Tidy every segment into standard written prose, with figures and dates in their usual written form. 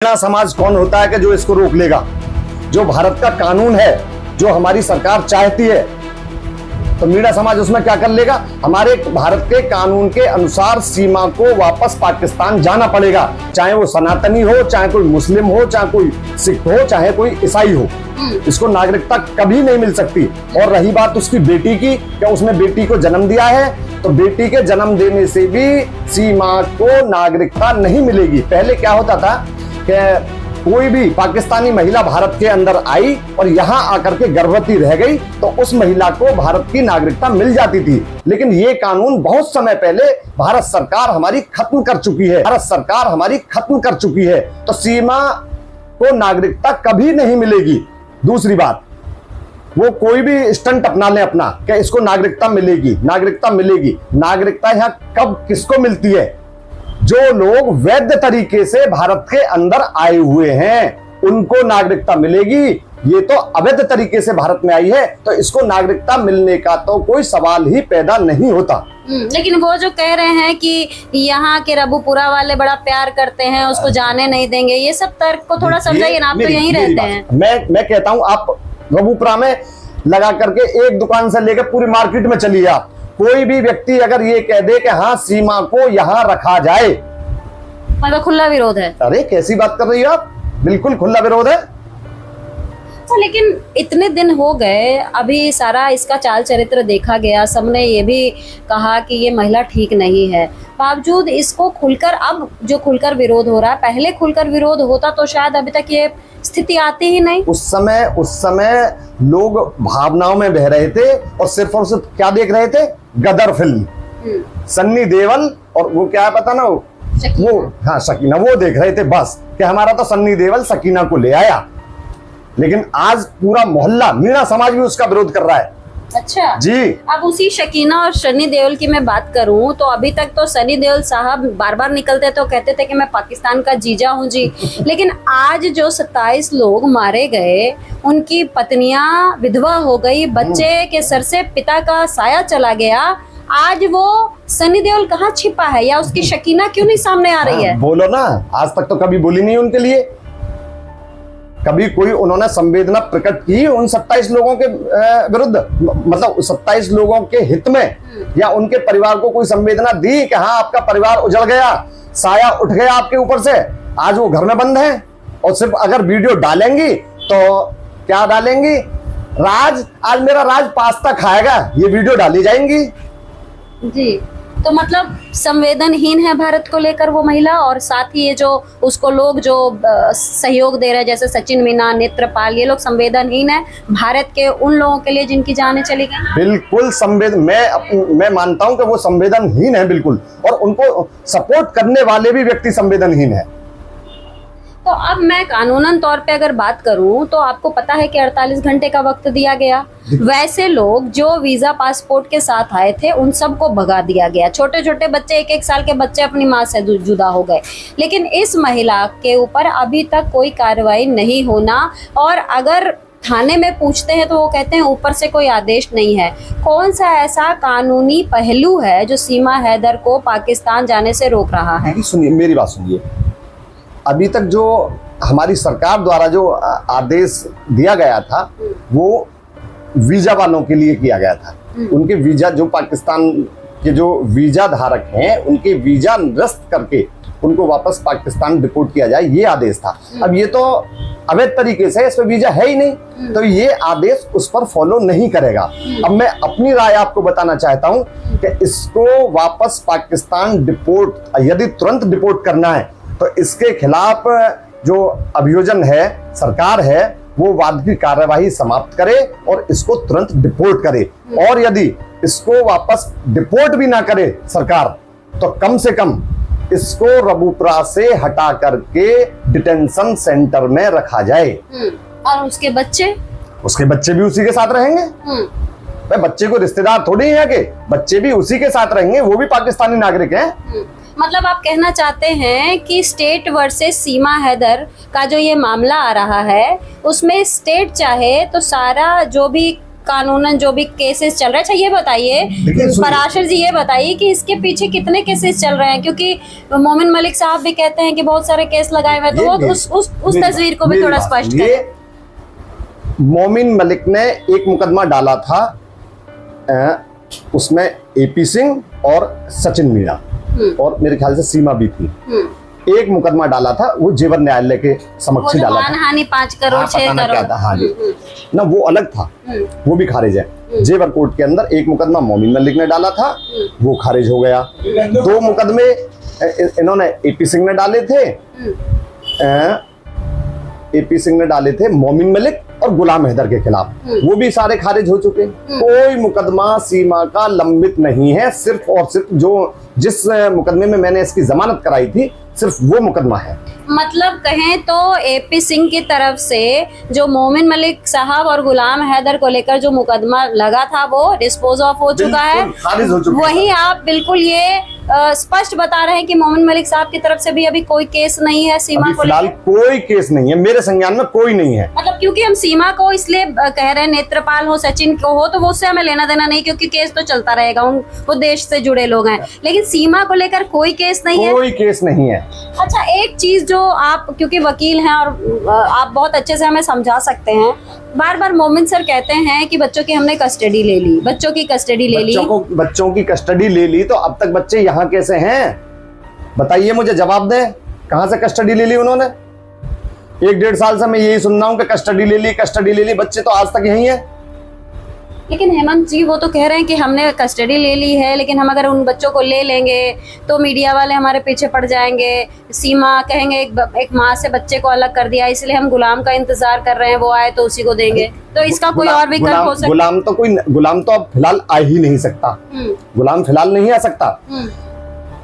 मीणा समाज कौन होता है कि जो इसको रोक लेगा? जो भारत का कानून है, जो हमारी सरकार चाहती है, तो मीणा समाज उसमें क्या कर लेगा? हमारे भारत के कानून के अनुसार सीमा को वापस पाकिस्तान जाना पड़ेगा, चाहे वो सनातनी हो, चाहे कोई मुस्लिम हो, चाहे कोई सिख हो, चाहे कोई ईसाई हो। इसको नागरिकता कभी नहीं मिल सकती। और रही बात उसकी बेटी की, क्या उसने बेटी को जन्म दिया है? तो बेटी के जन्म देने से भी सीमा को नागरिकता नहीं मिलेगी। पहले क्या होता था कि कोई भी पाकिस्तानी महिला भारत के अंदर आई और यहाँ आकर के गर्भवती रह गई तो उस महिला को भारत की नागरिकता मिल जाती थी। लेकिन ये कानून बहुत समय पहले भारत सरकार हमारी खत्म कर चुकी है। भारत सरकार हमारी खत्म कर चुकी है, तो सीमा को नागरिकता कभी नहीं मिलेगी। दूसरी बात, वो कोई भी स्टंट अपना ले अपना कि इसको नागरिकता मिलेगी, नागरिकता मिलेगी। नागरिकता यहाँ कब किसको मिलती है? जो लोग वैध तरीके से भारत के अंदर आए हुए हैं उनको नागरिकता मिलेगी। ये तो अवैध तरीके से भारत में आई है, तो इसको नागरिकता मिलने का तो कोई सवाल ही पैदा नहीं होता। लेकिन वो जो कह रहे हैं कि यहाँ के रबुपुरा वाले बड़ा प्यार करते हैं, उसको जाने नहीं देंगे, ये सब तर्क को थोड़ा समझाइए ना। आप तो यहीं रहते हैं। मैं कहता हूँ आप रबुपुरा में लगा करके एक दुकान से लेकर पूरी मार्केट में चलिए आप, कोई भी व्यक्ति अगर ये कह दे कि हाँ सीमा को यहाँ रखा जाए, मतलब खुला विरोध है। अरे कैसी बात कर रही हो आप? बिल्कुल खुला विरोध है। लेकिन इतने दिन हो गए, अभी सारा इसका चाल चरित्र देखा गया, सबने ये भी कहा कि ये महिला ठीक नहीं है, बावजूद इसको खुलकर, अब जो खुलकर विरोध हो रहा है, पहले खुलकर विरोध होता तो शायद अभी तक ये स्थिति आती ही नहीं। उस समय लोग भावनाओं में बह रहे थे और सिर्फ क्या देख रहे थे? गदर फिल्म, सन्नी देओल और वो क्या है पता ना, वो हाँ सकीना, वो देख रहे थे बस कि हमारा तो सन्नी देओल सकीना को ले आया। लेकिन आज पूरा मोहल्ला, मीणा समाज भी उसका विरोध कर रहा है। अच्छा जी। अब उसी शकीना और सनी देओल की मैं बात करूं तो अभी तक तो सनी देओल साहब बार बार निकलते तो कहते थे कि मैं पाकिस्तान का जीजा हूं जी। लेकिन आज जो 27 लोग मारे गए, उनकी पत्नियां विधवा हो गई, बच्चे के सर से पिता का साया चला गया, आज वो सनी देओल कहाँ छिपा है, या उसकी शकीना क्यों नहीं सामने आ रही है? बोलो ना, आज तक तो कभी बोली नहीं उनके लिए, कभी कोई उन्होंने संवेदना प्रकट की उन 27 लोगों के विरुद्ध, मतलब 27 लोगों के हित में, या उनके परिवार को कोई संवेदना दी कि हाँ आपका परिवार उजड़ गया, साया उठ गया आपके ऊपर से, आज वो घर में बंद है और सिर्फ अगर वीडियो डालेंगी तो क्या डालेंगी? राज आज मेरा राज पास्ता खाएगा, ये वीडियो डाली जाएंगी जी। तो मतलब संवेदनहीन है भारत को लेकर वो महिला, और साथ ही ये जो उसको लोग जो सहयोग दे रहे हैं जैसे सचिन मीना, नेत्रपाल, ये लोग संवेदनहीन है भारत के उन लोगों के लिए जिनकी जानें चली गई। बिल्कुल मैं मानता हूं कि वो संवेदनहीन है बिल्कुल, और उनको सपोर्ट करने वाले भी व्यक्ति संवेदनहीन है। तो अब मैं कानूनन तौर पे अगर बात करूं तो आपको पता है कि 48 घंटे का वक्त दिया गया। वैसे लोग जो वीजा पासपोर्ट के साथ आए थे उन सबको भगा दिया गया। छोटे छोटे बच्चे, 1-1 साल के बच्चे अपनी माँ से जुदा हो गए। लेकिन इस महिला के ऊपर अभी तक कोई कार्रवाई नहीं होना, और अगर थाने में पूछते हैं तो वो कहते हैं ऊपर से कोई आदेश नहीं है। कौन सा ऐसा कानूनी पहलू है जो सीमा हैदर को पाकिस्तान जाने से रोक रहा है? सुनिए, मेरी बात सुनिए। अभी तक जो हमारी सरकार द्वारा जो आदेश दिया गया था वो वीजा वालों के लिए किया गया था। उनके वीजा, जो पाकिस्तान के जो वीजा धारक हैं, उनके वीजा निरस्त करके उनको वापस पाकिस्तान डिपोर्ट किया जाए, ये आदेश था। अब ये तो अवैध तरीके से, इस पर वीजा है ही नहीं, तो ये आदेश उस पर फॉलो नहीं करेगा। अब मैं अपनी राय आपको बताना चाहता हूं कि इसको वापस पाकिस्तान डिपोर्ट, यदि तुरंत डिपोर्ट करना है तो इसके खिलाफ जो अभियोजन है, सरकार है, वो वाद की कार्यवाही समाप्त करे और इसको तुरंत डिपोर्ट करे। और यदि इसको वापस डिपोर्ट भी ना करे सरकार, तो कम से कम इसको रबुपुरा से हटा करके डिटेंशन सेंटर में रखा जाए। और उसके बच्चे भी उसी के साथ रहेंगे। भाई बच्चे को रिश्तेदार थोड़ी है कि बच्चे भी उसी के साथ रहेंगे, वो भी पाकिस्तानी नागरिक हैं। मतलब आप कहना चाहते हैं कि स्टेट वर्सेस सीमा हैदर का जो ये मामला आ रहा है, उसमें स्टेट चाहे तो सारा जो भी कानूनन जो भी केसेस चल रहे हैं, अच्छा ये बताइए देखिए, सुनिए। पराशर जी, ये बताइए कि इसके पीछे कितने केसेस चल रहे हैं, क्योंकि मोमिन मलिक साहब भी कहते हैं कि बहुत सारे केस लगाए हुए हैं, तो ये वो मेरी- उस मेरी तस्वीर बात- को भी मेरी थोड़ा बात स्पष्ट सुनिए। करें। मोमिन मलिक ने एक मुकदमा डाला था, उसमें एपी सिंह और सचिन मीणा और मेरे ख्याल से सीमा भी थी। एक मुकदमा डाला था, वो जेवर न्यायालय के वो समक्ष जो डाला था। मानहानि 5 करोड़ हाँ, 6 पता ना क्या करोड़। था, हाँ जी ना, वो अलग था, वो भी खारिज है। जेवर कोर्ट के अंदर एक मुकदमा मोमिन मलिक ने डाला था, वो खारिज हो गया। 2 मुकदमे इन्होंने एपी सिंह ने डाले थे, एपी सिंह ने डाले थे मोमिन मलिक और गुलाम हैदर के खिलाफ, वो भी सारे खारिज हो चुके। कोई मुकदमा सीमा का लंबित नहीं है, सिर्फ और सिर्फ जिस मुकदमे में मैंने इसकी जमानत कराई थी, सिर्फ वो मुकदमा है। मतलब कहें तो एपी सिंह की तरफ से जो मोमिन मलिक साहब और गुलाम हैदर को लेकर जो मुकदमा लगा था वो डिस्पोज ऑफ हो चुका है। बिल्कुल खारिज हो चुका है। वहीं आप बिल्कुल ये स्पष्ट बता रहे हैं कि मोमिन मलिक साहब की तरफ से भी अभी कोई केस नहीं है सीमा अभी को फिलहाल लेकर। कोई केस नहीं है, मेरे संज्ञान में कोई नहीं है। मतलब क्योंकि हम सीमा को इसलिए कह रहे हैं, नेत्रपाल हो सचिन को हो तो वो उससे हमें लेना देना नहीं, क्योंकि केस तो चलता रहेगा, वो देश से जुड़े लोग हैं, लेकिन सीमा को लेकर कोई केस नहीं है। कोई केस नहीं है। अच्छा, एक चीज जो आप क्योंकि वकील हैं और आप बहुत अच्छे से हमें समझा सकते हैं, बार बार मोमिन सर कहते हैं कि बच्चों की हमने कस्टडी ले ली, बच्चों की कस्टडी ले ली। बच्चों की कस्टडी ले ली, तो अब तक बच्चे यहाँ कैसे हैं बताइए, मुझे जवाब दें। कहां से कस्टडी ले ली उन्होंने? 1-1.5 साल से मैं यही सुन रहा हूं कि कस्टडी ले ली, कस्टडी ले ली, बच्चे तो आज तक यही हैं। लेकिन हेमंत जी वो तो कह रहे हैं कि हमने कस्टडी ले ली है, लेकिन हम अगर उन बच्चों को ले लेंगे तो मीडिया वाले हमारे पीछे पड़ जाएंगे, सीमा कहेंगे एक माँ से बच्चे को अलग कर दिया, इसलिए हम गुलाम का इंतजार कर रहे हैं, वो आए तो उसी को देंगे। तो इसका कोई और विकल्प हो सकता? गुलाम तो अब फिलहाल आ ही नहीं सकता, गुलाम फिलहाल नहीं आ सकता।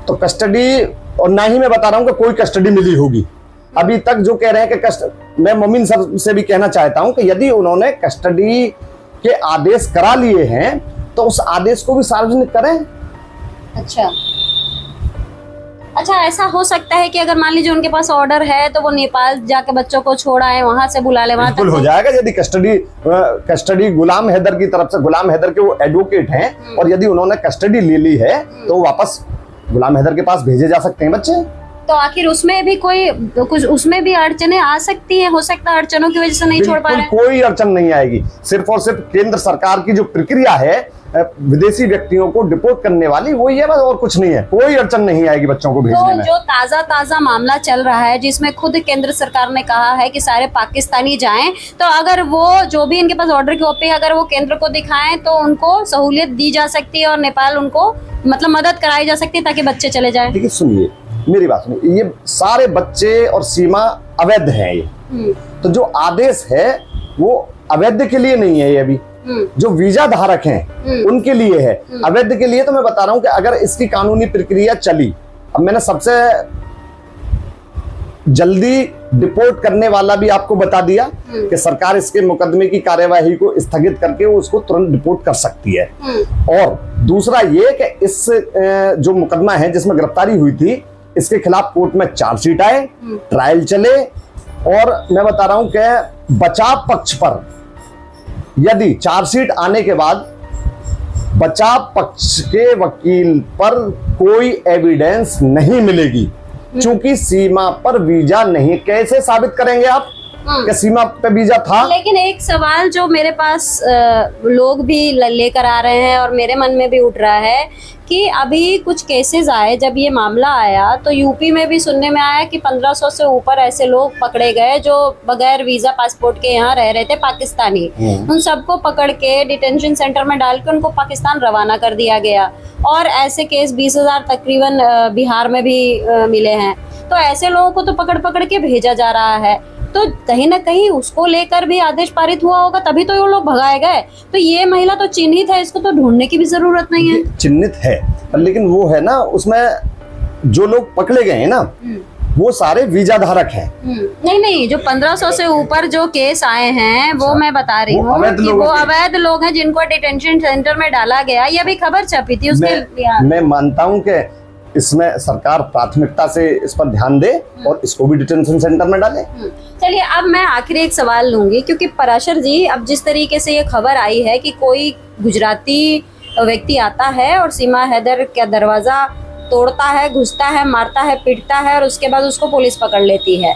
तो कस्टडी, और ना ही मैं बता रहा हूं कि कोई कस्टडी मिली होगी अभी तक। जो कह रहे हैं कि मैं मोमिन सर से भी कहना चाहता हूं कि यदि उन्होंने कस्टडी के आदेश करा लिए हैं तो उस आदेश को भी सार्वजनिक करें। अच्छा, ऐसा हो सकता है कि अगर मान लीजिए उनके पास ऑर्डर है तो वो नेपाल जाके बच्चों को छोड़ा है, वहां से बुला ले, वहां बिल्कुल हो जाएगा। यदि कस्टडी गुलाम हैदर की तरफ से, गुलाम हैदर के वो एडवोकेट हैं, और यदि उन्होंने कस्टडी ले ली है तो वापस गुलाम हैदर के पास भेजे जा सकते हैं बच्चे। तो आखिर उसमें भी कुछ उसमें भी अड़चने आ सकती हैं, हो सकता है अड़चनों की वजह से नहीं छोड़ पा रहे हैं। कोई अड़चन नहीं आएगी, सिर्फ और सिर्फ केंद्र सरकार की जो प्रक्रिया है विदेशी व्यक्तियों को डिपोर्ट करने वाली, वो ये बस, और कुछ नहीं है। कोई अड़चन नहीं आएगी बच्चों को भेजने तो में। जो ताजा मामला चल रहा है जिसमें खुद केंद्र सरकार ने कहा है कि सारे पाकिस्तानी जाएं, तो अगर वो जो भी इनके पास ऑर्डर की कॉपी है अगर वो केंद्र को दिखाएं तो उनको सहूलियत दी जा सकती है और नेपाल उनको मतलब मदद कराई जा सकती है ताकि बच्चे चले जाएं। देखिए सुनिए, मेरी बात सुनिए, ये सारे बच्चे और सीमा अवैध है ये, तो जो आदेश है वो अवैध के लिए नहीं है, ये अभी जो वीजा धारक हैं उनके लिए है। अवैध के लिए तो मैं बता रहा हूं कि अगर इसकी कानूनी प्रक्रिया चली, अब मैंने सबसे जल्दी डिपोर्ट करने वाला भी आपको बता दिया कि सरकार इसके मुकदमे की कार्यवाही को स्थगित करके वो उसको तुरंत डिपोर्ट कर सकती है। और दूसरा ये कि इस जो मुकदमा है जिसमें गिरफ्तारी हुई थी, इसके खिलाफ कोर्ट में चार्जशीट आए, ट्रायल चले, और मैं बता रहा हूं कि बचाव पक्ष पर यदि चार्जशीट आने के बाद बचाव पक्ष के वकील पर कोई एविडेंस नहीं मिलेगी, चूंकि सीमा पर वीजा नहीं, कैसे साबित करेंगे आप कि सीमा पे वीजा था? लेकिन एक सवाल जो मेरे पास लोग भी लेकर आ रहे हैं और मेरे मन में भी उठ रहा है कि अभी कुछ केसेस आए, जब ये मामला आया तो यूपी में भी सुनने में आया कि 1500 से ऊपर ऐसे लोग पकड़े गए जो बगैर वीजा पासपोर्ट के यहाँ रह रहे थे, पाकिस्तानी। उन सबको पकड़ के डिटेंशन सेंटर में डाल के उनको पाकिस्तान रवाना कर दिया गया, और ऐसे केस 20,000 तकरीबन बिहार में भी मिले हैं। तो ऐसे लोगों को तो पकड़ पकड़ के भेजा जा रहा है, तो कहीं ना कहीं उसको लेकर भी आदेश पारित हुआ होगा, तभी तो ये लोग भगाए गए। तो ये महिला तो चिन्हित है, इसको तो ढूंढने की भी जरूरत नहीं है। चिन्हित है, लेकिन वो है ना, उसमें जो लोग पकड़े गए हैं ना वो सारे वीजा धारक हैं। नहीं, जो 1500 से ऊपर जो केस आए हैं वो मैं बता रही हूँ कि वो अवैध लोग हैं जिनको डिटेंशन सेंटर में डाला गया। ये भी खबर छपी थी उसके। मैं मानता हूँ कि इसमें सरकार प्राथमिकता से इस पर ध्यान दे और इसको भी डिटेंशन सेंटर में डाले। चलिए, अब मैं आखिरी एक सवाल लूंगी, क्योंकि पराशर जी, अब जिस तरीके से ये खबर आई है कि कोई गुजराती व्यक्ति आता है और सीमा हैदर का दरवाजा तोड़ता है, घुसता है, मारता है, पीटता है और उसके बाद उसको पुलिस पकड़ लेती है।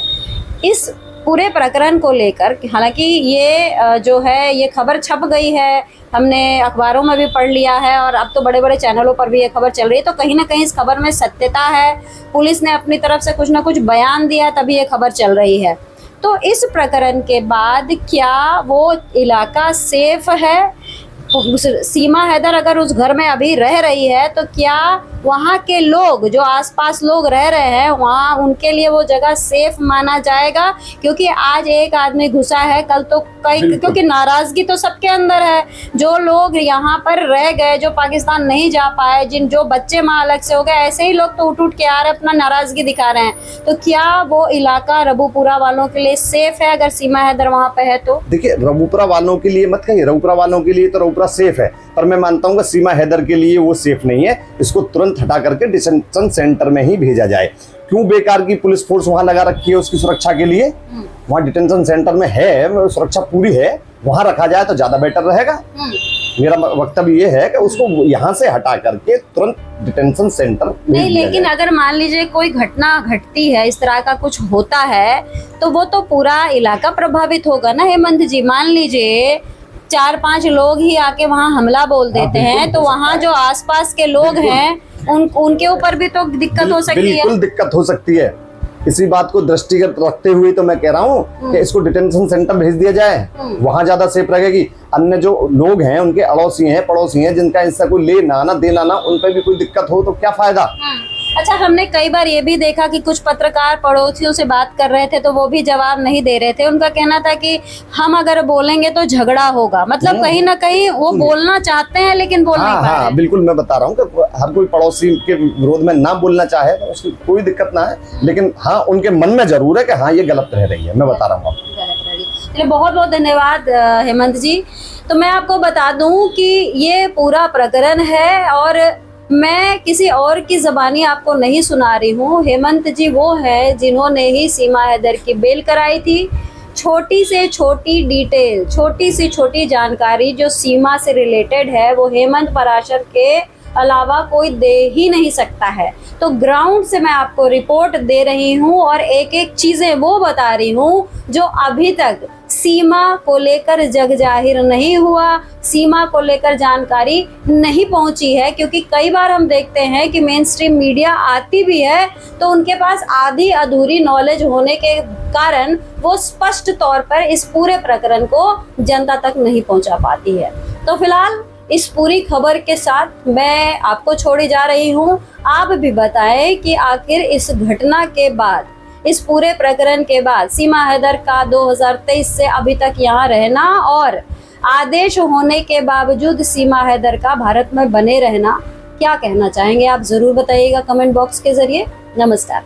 इस पूरे प्रकरण को लेकर, हालांकि ये जो है ये खबर छप गई है, हमने अखबारों में भी पढ़ लिया है और अब तो बड़े बड़े चैनलों पर भी ये खबर चल रही है, तो कहीं ना कहीं इस खबर में सत्यता है। पुलिस ने अपनी तरफ से कुछ ना कुछ बयान दिया, तभी ये खबर चल रही है। तो इस प्रकरण के बाद क्या वो इलाका सेफ है? सीमा हैदर अगर उस घर में अभी रह रही है तो क्या वहाँ के लोग, जो आसपास लोग रह रहे हैं, वहाँ उनके लिए वो जगह सेफ माना जाएगा? क्योंकि आज एक आदमी घुसा है, कल तो कई, क्योंकि नाराजगी तो सबके अंदर है। जो लोग यहाँ पर रह गए, जो पाकिस्तान नहीं जा पाए, जो बच्चे माँ अलग से हो गए, ऐसे ही लोग तो उठ के आ रहे, अपना नाराजगी दिखा रहे हैं। तो क्या वो इलाका रबूपुरा वालों के लिए सेफ है अगर सीमा हैदर वहाँ पे है तो? देखिए, रबूपुरा वालों के लिए मत कहिए, रबूपुरा वालों के लिए तो रबूपुरा सेफ है, पर मैं मानता हूँ कि सीमा हैदर के लिए वो सेफ नहीं है। इसको तुरंत हटा करके डिटेंशन सेंटर में ही भेजा जाए। क्यों बेकार की पुलिस फोर्स वहां लगा रखी है उसकी सुरक्षा के लिए? वहां डिटेंशन सेंटर में है, सुरक्षा पूरी है, वहां रखा जाए तो ज्यादा बेटर रहेगा। मेरा वक्तव्य ये है कि उसको यहाँ से हटा करके तुरंत डिटेंशन सेंटर नहीं, लेकिन अगर मान लीजिए कोई घटना घटती है, इस तरह का कुछ होता है, तो वो तो पूरा इलाका प्रभावित होगा ना हेमंत जी। मान लीजिए 4-5 लोग ही आके वहाँ हमला बोल देते हैं, तो वहाँ जो आसपास के लोग हैं उनके ऊपर भी तो दिक्कत हो सकती है। बिल्कुल दिक्कत हो सकती है। इसी बात को दृष्टिगत रखते हुए तो मैं कह रहा हूँ कि इसको डिटेंशन सेंटर भेज दिया जाए, वहां ज्यादा सेफ रहेगी। अन्य जो लोग हैं, उनके अड़ोसी हैं, पड़ोसी हैं, जिनका इससे कोई लेना ना देना ना, उन पर भी कोई दिक्कत हो तो क्या फायदा। अच्छा, हमने कई बार ये भी देखा कि कुछ पत्रकार पड़ोसियों से बात कर रहे थे तो वो भी जवाब नहीं दे रहे थे। उनका कहना था कि हम अगर बोलेंगे तो झगड़ा होगा, मतलब कहीं ना कहीं वो बोलना चाहते हैं लेकिन बोल नहीं पा रहे। हाँ, बिल्कुल मैं बता रहा हूँ कि हर कोई पड़ोसी के विरोध में ना बोलना चाहे तो उसकी कोई दिक्कत ना है, लेकिन हाँ उनके मन में जरूर है कि हाँ ये गलत रह रही है। मैं बता रहा हूँ आपको। चलिए, बहुत बहुत धन्यवाद हेमंत जी। तो मैं आपको बता दूं कि ये पूरा प्रकरण है और मैं किसी और की ज़बानी आपको नहीं सुना रही हूँ। हेमंत जी वो है जिन्होंने ही सीमा हैदर की बेल कराई थी। छोटी से छोटी डिटेल, छोटी से छोटी जानकारी जो सीमा से रिलेटेड है, वो हेमंत पराशर के अलावा कोई दे ही नहीं सकता है। तो ग्राउंड से मैं आपको रिपोर्ट दे रही हूँ और एक एक चीज़ें वो बता रही हूँ जो अभी तक सीमा को लेकर जग जाहिर नहीं हुआ, सीमा को लेकर जानकारी नहीं पहुंची है। क्योंकि कई बार हम देखते हैं कि मेन स्ट्रीम मीडिया आती भी है तो उनके पास आधी अधूरी नॉलेज होने के कारण वो स्पष्ट तौर पर इस पूरे प्रकरण को जनता तक नहीं पहुंचा पाती है। तो फिलहाल इस पूरी खबर के साथ मैं आपको छोड़ी जा रही हूँ। आप भी बताएं कि आखिर इस घटना के बाद, इस पूरे प्रकरण के बाद सीमा हैदर का 2023 से अभी तक यहाँ रहना और आदेश होने के बावजूद सीमा हैदर का भारत में बने रहना, क्या कहना चाहेंगे आप? जरूर बताइएगा कमेंट बॉक्स के जरिए। नमस्कार।